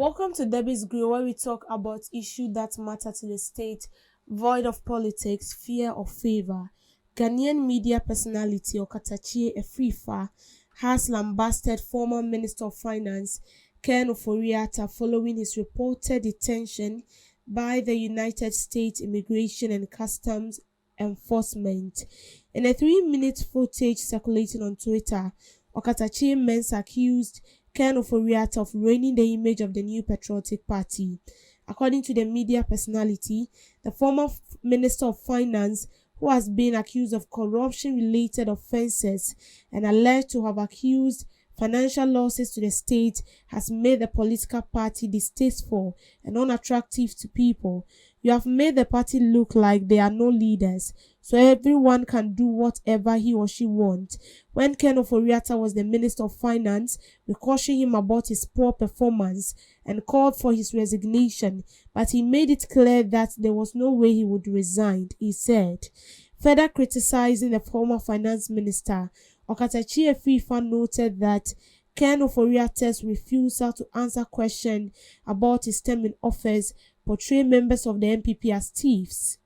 Welcome to Debbie's Grill, where we talk about issues that matter to the state, void of politics, fear or favor. Ghanaian media personality Okatakyei Afrifa has lambasted former Minister of Finance Ken Ofori-Atta following his reported detention by the United States Immigration and Customs Enforcement. In a 3-minute footage circulating on Twitter, Okatakyei-Mensah accused Ken Ofori-Atta of ruining the image of the New Patriotic Party. According to the media personality, the former Minister of Finance, who has been accused of corruption-related offences and alleged to have accused financial losses to the state, has made the political party distasteful and unattractive to people. You have made the party look like they are no leaders, so everyone can do whatever he or she wants. When Ken Ofori-Atta was the Minister of Finance, we cautioned him about his poor performance and called for his resignation, but he made it clear that there was no way he would resign, he said. Further criticizing the former finance minister, Okatakyei Afrifa noted that Ken Ofori-Atta's refusal to answer questions about his term in office portray members of the NPP as thieves.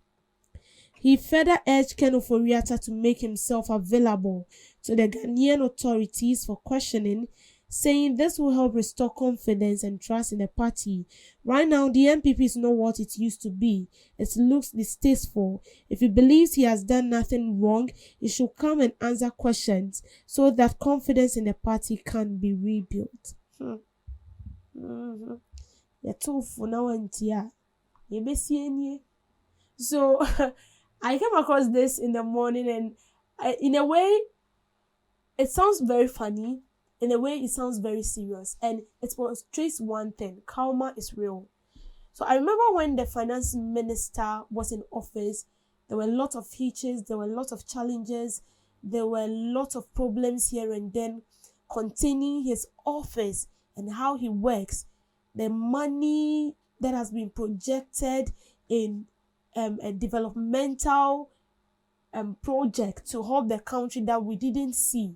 He further urged Ken Ofori-Atta to make himself available to the Ghanaian authorities for questioning, saying this will help restore confidence and trust in the party. Right now, the NPP is not what it used to be. It looks distasteful. If he believes he has done nothing wrong, he should come and answer questions so that confidence in the party can be rebuilt. So I came across this in the morning, and in a way, it sounds very funny. In a way, it sounds very serious, and it portrays one thing: karma is real. So I remember when the finance minister was in office, there were a lot of hitches, there were a lot of challenges, there were a lot of problems here and then containing his office and how he works. The money that has been projected in a developmental project to help the country that we didn't see.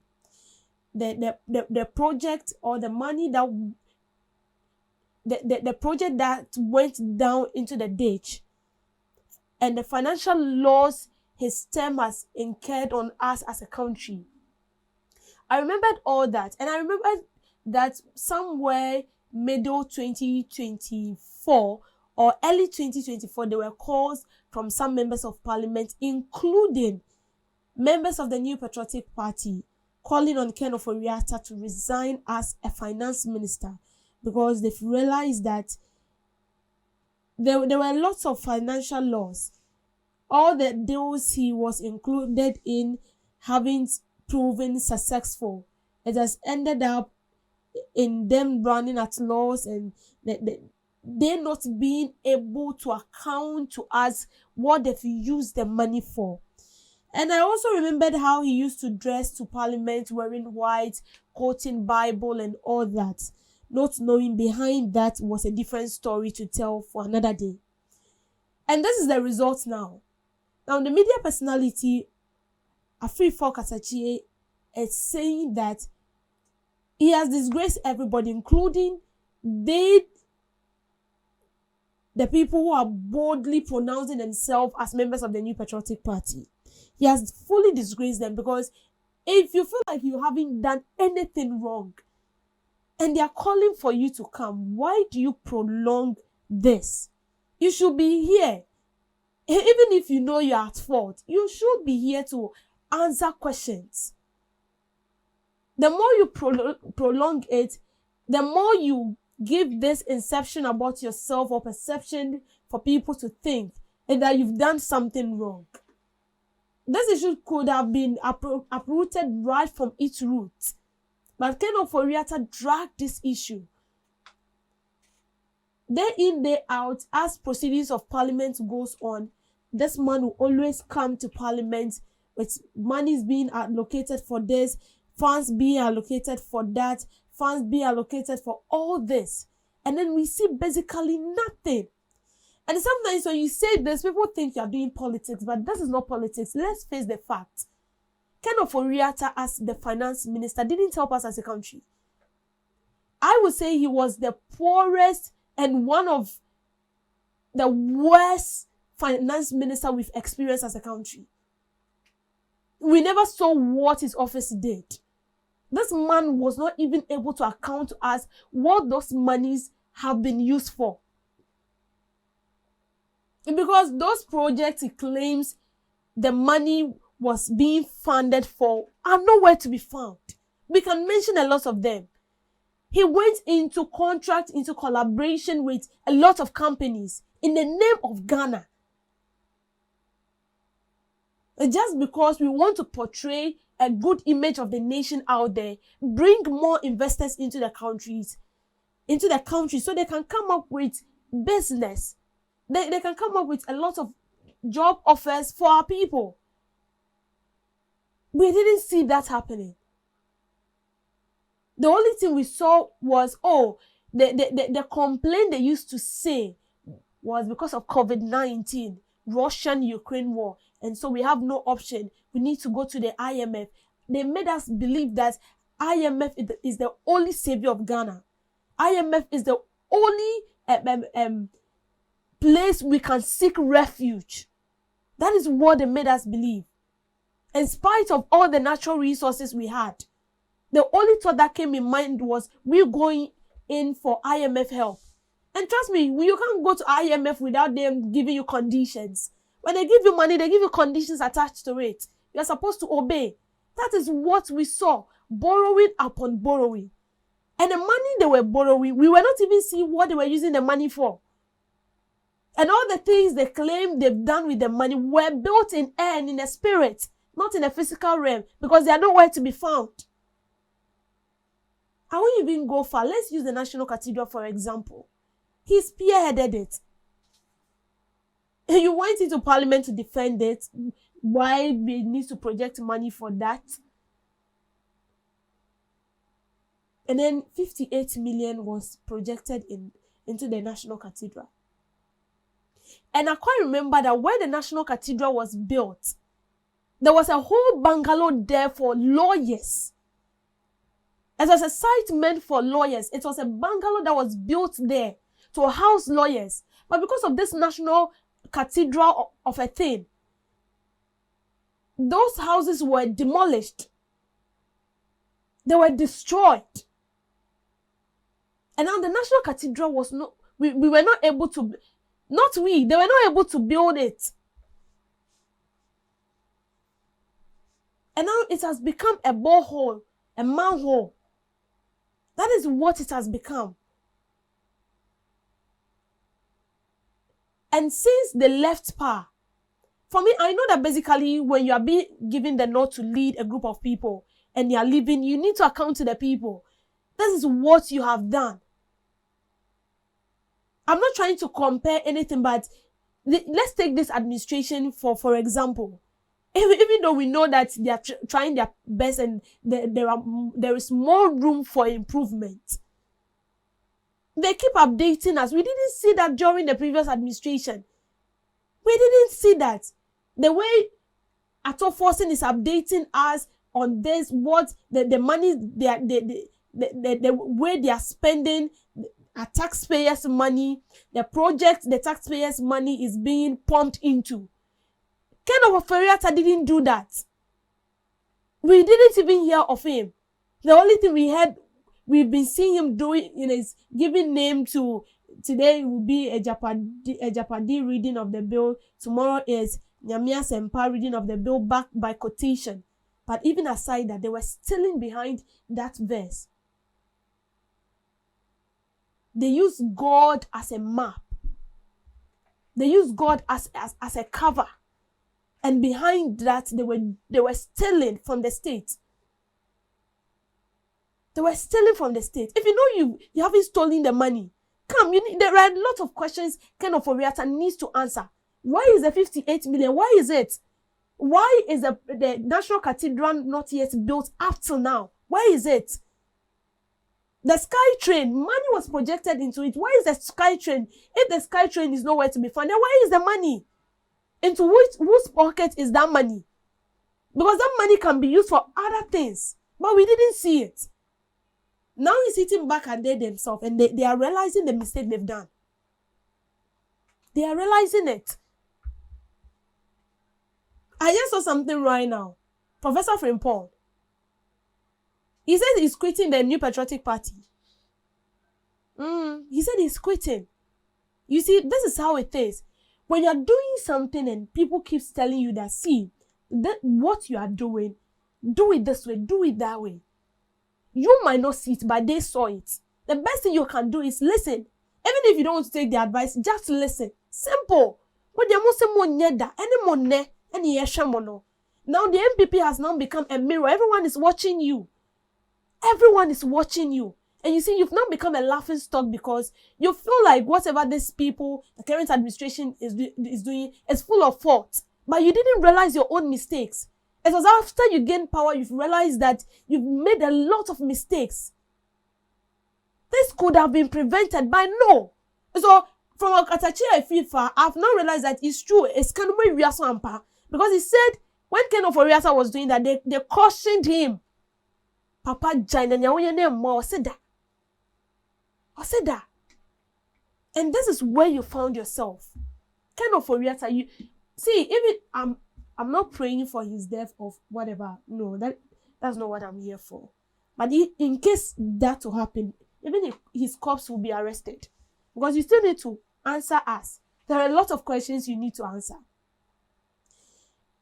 The project or the money that the project that went down into the ditch, and the financial loss his term has incurred on us as a country. I remembered all that, and I remembered that somewhere middle 2024 or early 2024, there were calls from some members of parliament, including members of the New Patriotic Party, calling on Ken Ofori-Atta to resign as a finance minister because they've realized that there were lots of financial loss. All the deals he was included in having proven successful, it has ended up in them running at loss, and they're not being able to account to us what they've used the money for. And I also remembered how he used to dress to parliament wearing white, quoting Bible and all that, not knowing behind that was a different story to tell for another day. And this is the result now. Now, the media personality, Okatakyei, is saying that he has disgraced everybody, including the people who are boldly pronouncing themselves as members of the New Patriotic Party. He has fully disgraced them, because if you feel like you haven't done anything wrong and they are calling for you to come, why do you prolong this? You should be here. Even if you know you are at fault, you should be here to answer questions. The more you prolong it, the more you give this inception about yourself or perception for people to think that you've done something wrong. This issue could have been uprooted right from its roots. But Ken Ofori-Atta dragged this issue. Day in, day out, as proceedings of parliament goes on, this man will always come to parliament with monies being allocated for this, funds being allocated for that, funds being allocated for all this. And then we see basically nothing. And sometimes when you say this, people think you are doing politics, but this is not politics. Let's face the fact. Ken Ofori-Atta, as the finance minister, didn't help us as a country. I would say he was the poorest and one of the worst finance minister we've experienced as a country. We never saw what his office did. This man was not even able to account to us what those monies have been used for. Because those projects he claims the money was being funded for are nowhere to be found. We can mention a lot of them. He went into contract, into collaboration with a lot of companies in the name of Ghana. And just because we want to portray a good image of the nation out there, bring more investors into the country so they can come up with business. They can come up with a lot of job offers for our people. We didn't see that happening. The only thing we saw was, the complaint they used to say was because of COVID-19, Russian-Ukraine war. And so we have no option. We need to go to the IMF. They made us believe that IMF is the only savior of Ghana. IMF is the only place we can seek refuge. That is what they made us believe. In spite of all the natural resources we had, the only thought that came in mind was we're going in for IMF help. And trust me, you can't go to IMF without them giving you conditions. When they give you money, they give you conditions attached to it. You're supposed to obey. That is what we saw, borrowing upon borrowing. And the money they were borrowing, we were not even seeing what they were using the money for. And all the things they claim they've done with the money were built in air and in the spirit, not in the physical realm, because they are nowhere to be found. I won't even go far. Let's use the National Cathedral for example. He spearheaded it. You went into Parliament to defend it. Why we need to project money for that? And then 58 million was projected into the National Cathedral. And I quite remember that when the National Cathedral was built, there was a whole bungalow there for lawyers. It was a site meant for lawyers. It was a bungalow that was built there to house lawyers. But because of this National Cathedral of a thing, those houses were demolished. They were destroyed. And now the National Cathedral was not, we were not able to, they were not able to build it. And now it has become a borehole, a manhole. That is what it has become. And since they left power, for me, I know that basically when you are being given the nod to lead a group of people and you are leaving, you need to account to the people. This is what you have done. I'm not trying to compare anything, but let's take this administration for example. Even though we know that they are trying their best and there is more room for improvement, they keep updating us. We didn't see that during the previous administration. We didn't see that. The way Ato Forcing is updating us on this, what the money the way they are spending our taxpayers' money, the projects the taxpayers' money is being pumped into. Ken Ofori-Atta didn't do that. We didn't even hear of him. The only thing we've been seeing him doing, is giving name to, today will be a Japadi reading of the bill. Tomorrow is Nyamia Sempa reading of the bill backed by quotation. But even aside that, they were stealing behind that verse. They use God as a map. They use God as a cover. And behind that, they were stealing from the state. They were stealing from the state. If you know you haven't stolen the money, there are a lot of questions Ken Ofori-Atta needs to answer. Why is the 58 million? Why is it? Why is the National Cathedral not yet built up till now? Why is it? The Sky Train, money was projected into it. Why is the Sky Train? If the Sky Train is nowhere to be found, then why is the money? Into whose pocket is that money? Because that money can be used for other things. But we didn't see it. Now he's sitting back and they themselves, and they are realizing the mistake they've done. They are realizing it. I just saw something right now. Professor Frimpong, he said he's quitting the New Patriotic Party. He said he's quitting. You see, this is how it is. When you're doing something and people keep telling you that, see, that what you are doing, do it this way, do it that way. You might not see it, but they saw it. The best thing you can do is listen. Even if you don't want to take the advice, just listen. Simple. Now the NPP has now become a mirror. Everyone is watching you. Everyone is watching you. And you see, you've now become a laughing stock because you feel like whatever these people, the current administration is doing is full of fault. But you didn't realize your own mistakes. It was after you gained power, you've realized that you've made a lot of mistakes. This could have been prevented, but no. So, from Okatakyei Afrifa, I've now realized that it's true. It's kind of because he said, when Ken Ofori-Atta was doing that, they cautioned him. Papa Jaina Nyawo said that. I said that. And this is where you found yourself. Ken Ofori-Atta, you see, even I'm not praying for his death or whatever. No, that's not what I'm here for. But in case that will happen, even if his corpse will be arrested, because you still need to answer us. There are a lot of questions you need to answer.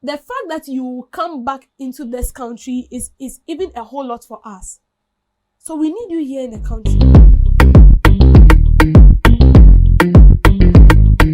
The fact that you come back into this country is even a whole lot for us. So we need you here in the country.